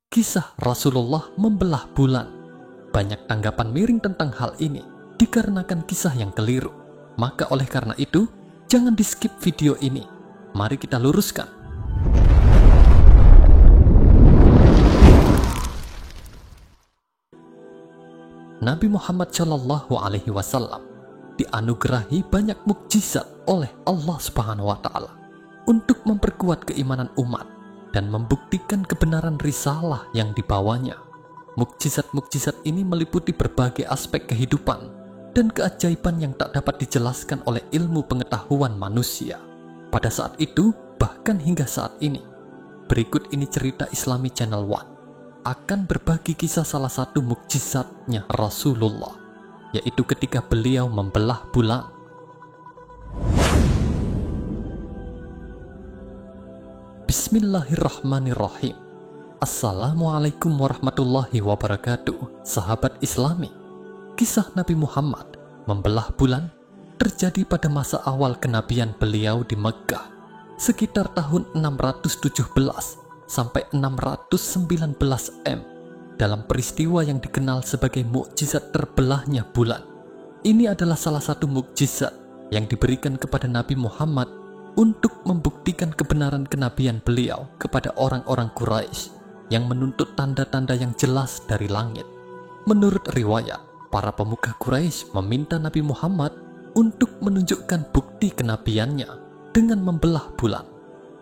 kisah Rasulullah membelah bulan. Banyak tanggapan miring tentang hal ini dikarenakan kisah yang keliru. Maka oleh karena itu, jangan di skip video ini. Mari kita luruskan. Nabi Muhammad Shallallahu Alaihi Wasallam dianugerahi banyak mukjizat oleh Allah Subhanahu Wa Taala untuk memperkuat keimanan umat dan membuktikan kebenaran risalah yang dibawanya. Mukjizat-mukjizat ini meliputi berbagai aspek kehidupan dan keajaiban yang tak dapat dijelaskan oleh ilmu pengetahuan manusia pada saat itu, bahkan hingga saat ini. Berikut ini cerita Islami Channel One akan berbagi kisah salah satu mukjizatnya Rasulullah, yaitu ketika beliau membelah bulan. Bismillahirrahmanirrahim. Assalamualaikum warahmatullahi wabarakatuh. Sahabat Islami, kisah Nabi Muhammad membelah bulan terjadi pada masa awal kenabian beliau di Mekkah, sekitar tahun 617 sampai 619 M, dalam peristiwa yang dikenal sebagai mukjizat terbelahnya bulan. Ini adalah salah satu mukjizat yang diberikan kepada Nabi Muhammad untuk membuktikan kebenaran kenabian beliau kepada orang-orang Quraisy yang menuntut tanda-tanda yang jelas dari langit. Menurut riwayat, para pemuka Quraisy meminta Nabi Muhammad untuk menunjukkan bukti kenabiannya dengan membelah bulan.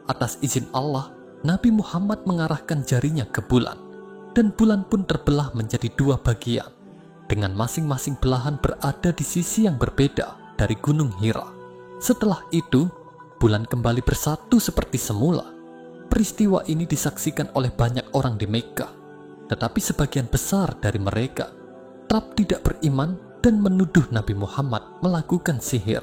Atas izin Allah, Nabi Muhammad mengarahkan jarinya ke bulan, dan bulan pun terbelah menjadi dua bagian, dengan masing-masing belahan berada di sisi yang berbeda dari Gunung Hira. Setelah itu, bulan kembali bersatu seperti semula. Peristiwa ini disaksikan oleh banyak orang di Mekkah, tetapi sebagian besar dari mereka tetap tidak beriman dan menuduh Nabi Muhammad melakukan sihir.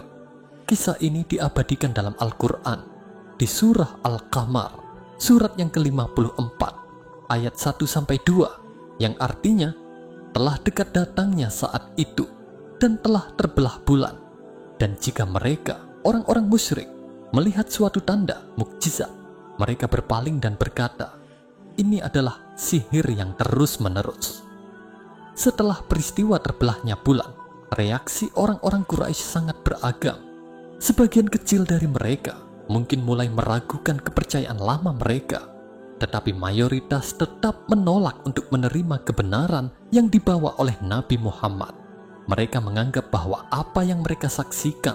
Kisah ini diabadikan dalam Al-Quran di surah Al-Qamar, surat yang ke-54, ayat 1-2, yang artinya, telah dekat datangnya saat itu dan telah terbelah bulan. Dan jika mereka, orang-orang musyrik, melihat suatu tanda mukjizat, mereka berpaling dan berkata, ini adalah sihir yang terus-menerus. Setelah peristiwa terbelahnya bulan, reaksi orang-orang Quraisy sangat beragam. Sebagian kecil dari mereka mungkin mulai meragukan kepercayaan lama mereka, tetapi mayoritas tetap menolak untuk menerima kebenaran yang dibawa oleh Nabi Muhammad. Mereka menganggap bahwa apa yang mereka saksikan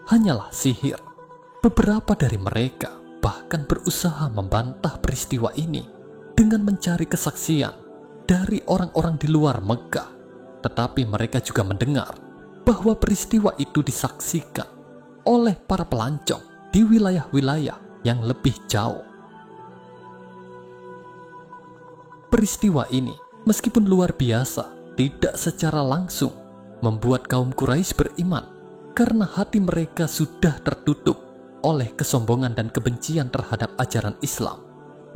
hanyalah sihir. Beberapa dari mereka bahkan berusaha membantah peristiwa ini dengan mencari kesaksian dari orang-orang di luar Mekkah, tetapi mereka juga mendengar bahwa peristiwa itu disaksikan oleh para pelancong di wilayah-wilayah yang lebih jauh. Peristiwa ini, meskipun luar biasa, tidak secara langsung membuat kaum Quraisy beriman, karena hati mereka sudah tertutup oleh kesombongan dan kebencian terhadap ajaran Islam.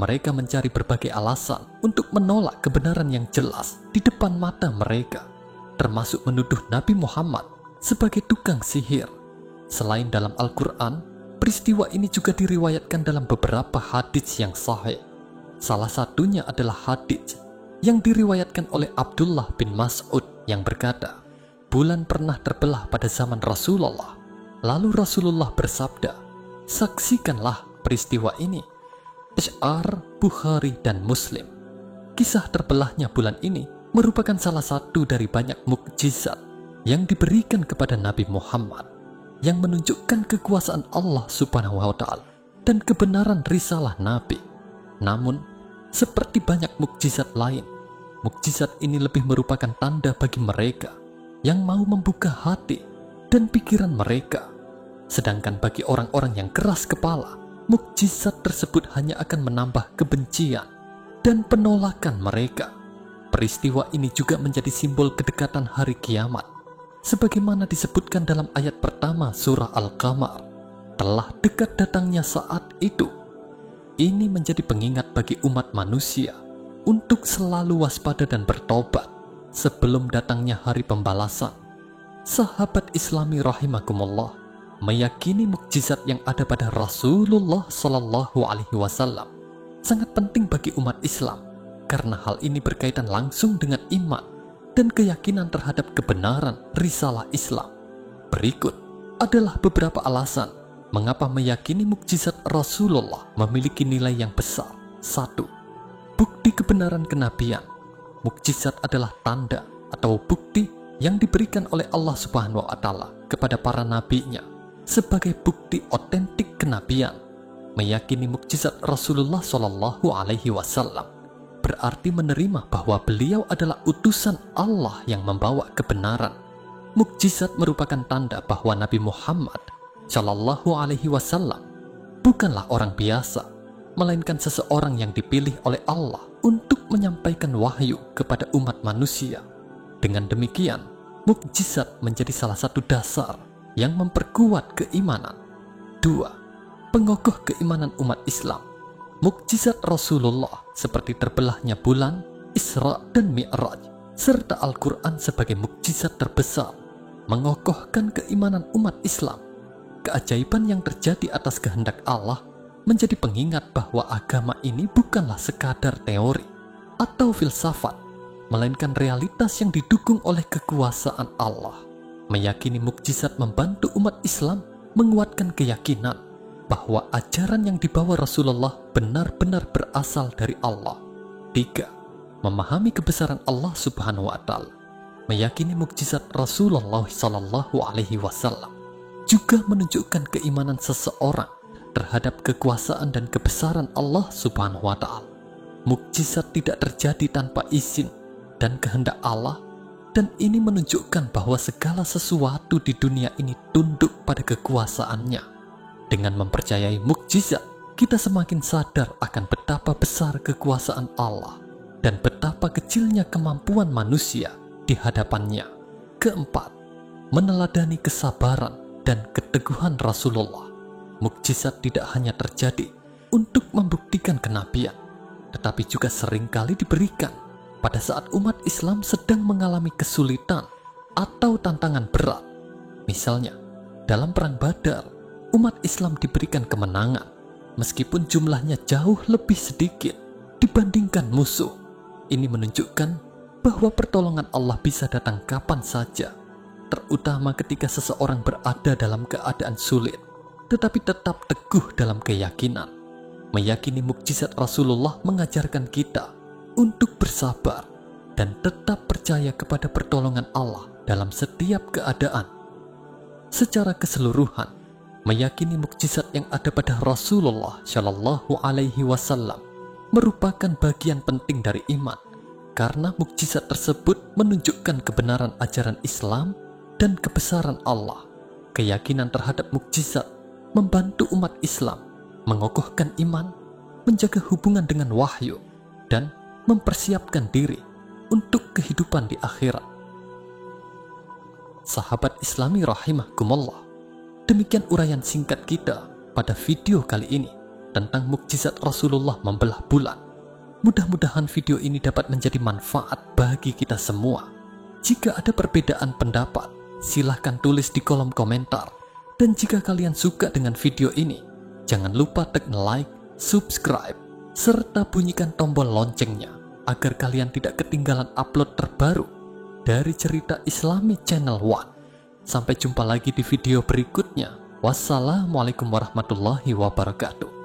Mereka mencari berbagai alasan untuk menolak kebenaran yang jelas di depan mata mereka, termasuk menuduh Nabi Muhammad sebagai tukang sihir. Selain dalam Al-Quran, peristiwa ini juga diriwayatkan dalam beberapa hadits yang sahih. Salah satunya adalah hadits yang diriwayatkan oleh Abdullah bin Mas'ud yang berkata, bulan pernah terbelah pada zaman Rasulullah. Lalu Rasulullah bersabda, saksikanlah peristiwa ini. Syar, Bukhari, dan Muslim. Kisah terbelahnya bulan ini merupakan salah satu dari banyak mukjizat yang diberikan kepada Nabi Muhammad, yang menunjukkan kekuasaan Allah Subhanahu wa Ta'ala dan kebenaran risalah Nabi. Namun, seperti banyak mukjizat lain, mukjizat ini lebih merupakan tanda bagi mereka yang mau membuka hati dan pikiran mereka. Sedangkan bagi orang-orang yang keras kepala, mukjizat tersebut hanya akan menambah kebencian dan penolakan mereka. Peristiwa ini juga menjadi simbol kedekatan hari kiamat, sebagaimana disebutkan dalam ayat pertama surah Al-Qamar, telah dekat datangnya saat itu. Ini menjadi pengingat bagi umat manusia untuk selalu waspada dan bertobat sebelum datangnya hari pembalasan. Sahabat Islami rahimakumullah, meyakini mukjizat yang ada pada Rasulullah Sallallahu Alaihi Wasallam sangat penting bagi umat Islam, karena hal ini berkaitan langsung dengan iman dan keyakinan terhadap kebenaran risalah Islam. Berikut adalah beberapa alasan mengapa meyakini mukjizat Rasulullah memiliki nilai yang besar. 1. Bukti kebenaran kenabian. Mukjizat adalah tanda atau bukti yang diberikan oleh Allah Subhanahu wa Ta'ala kepada para nabinya sebagai bukti otentik kenabian. Meyakini mukjizat Rasulullah Shallallahu Alaihi Wasallam berarti menerima bahwa beliau adalah utusan Allah yang membawa kebenaran. Mukjizat merupakan tanda bahwa Nabi Muhammad Shallallahu Alaihi Wasallam bukanlah orang biasa, melainkan seseorang yang dipilih oleh Allah untuk menyampaikan wahyu kepada umat manusia. Dengan demikian, mukjizat menjadi salah satu dasar yang memperkuat keimanan. 2. Pengokoh keimanan umat Islam. Mukjizat Rasulullah seperti terbelahnya bulan, Isra dan Mi'raj, serta Al-Quran sebagai mukjizat terbesar, mengokohkan keimanan umat Islam. Keajaiban yang terjadi atas kehendak Allah menjadi pengingat bahwa agama ini bukanlah sekadar teori atau filsafat, melainkan realitas yang didukung oleh kekuasaan Allah. Meyakini mukjizat membantu umat Islam menguatkan keyakinan bahwa ajaran yang dibawa Rasulullah benar-benar berasal dari Allah. 3. Memahami kebesaran Allah Subhanahu wa Ta'ala. Meyakini mukjizat Rasulullah Sallallahu Alaihi Wasallam juga menunjukkan keimanan seseorang terhadap kekuasaan dan kebesaran Allah Subhanahu wa Ta'ala. Mukjizat tidak terjadi tanpa izin dan kehendak Allah, dan ini menunjukkan bahwa segala sesuatu di dunia ini tunduk pada kekuasaannya. Dengan mempercayai mukjizat, kita semakin sadar akan betapa besar kekuasaan Allah dan betapa kecilnya kemampuan manusia di hadapannya. 4. Meneladani kesabaran dan keteguhan Rasulullah. Mukjizat tidak hanya terjadi untuk membuktikan kenabian, tetapi juga seringkali diberikan pada saat umat Islam sedang mengalami kesulitan atau tantangan berat. Misalnya, dalam Perang Badar, umat Islam diberikan kemenangan meskipun jumlahnya jauh lebih sedikit dibandingkan musuh. Ini menunjukkan bahwa pertolongan Allah bisa datang kapan saja, terutama ketika seseorang berada dalam keadaan sulit, tetapi tetap teguh dalam keyakinan. Meyakini mukjizat Rasulullah mengajarkan kita untuk bersabar dan tetap percaya kepada pertolongan Allah dalam setiap keadaan. Secara keseluruhan, meyakini mukjizat yang ada pada Rasulullah Shallallahu Alaihi Wasallam merupakan bagian penting dari iman, karena mukjizat tersebut menunjukkan kebenaran ajaran Islam dan kebesaran Allah. Keyakinan terhadap mukjizat membantu umat Islam mengokohkan iman, menjaga hubungan dengan wahyu, dan mempersiapkan diri untuk kehidupan di akhirat. Sahabat Islami rahimakumullah, demikian uraian singkat kita pada video kali ini tentang mukjizat Rasulullah membelah bulan. Mudah-mudahan video ini dapat menjadi manfaat bagi kita semua. Jika ada perbedaan pendapat, silahkan tulis di kolom komentar. Dan jika kalian suka dengan video ini, jangan lupa tekan like, subscribe, serta bunyikan tombol loncengnya agar kalian tidak ketinggalan upload terbaru dari Cerita Islami Channel One. Sampai jumpa lagi di video berikutnya. Wassalamualaikum warahmatullahi wabarakatuh.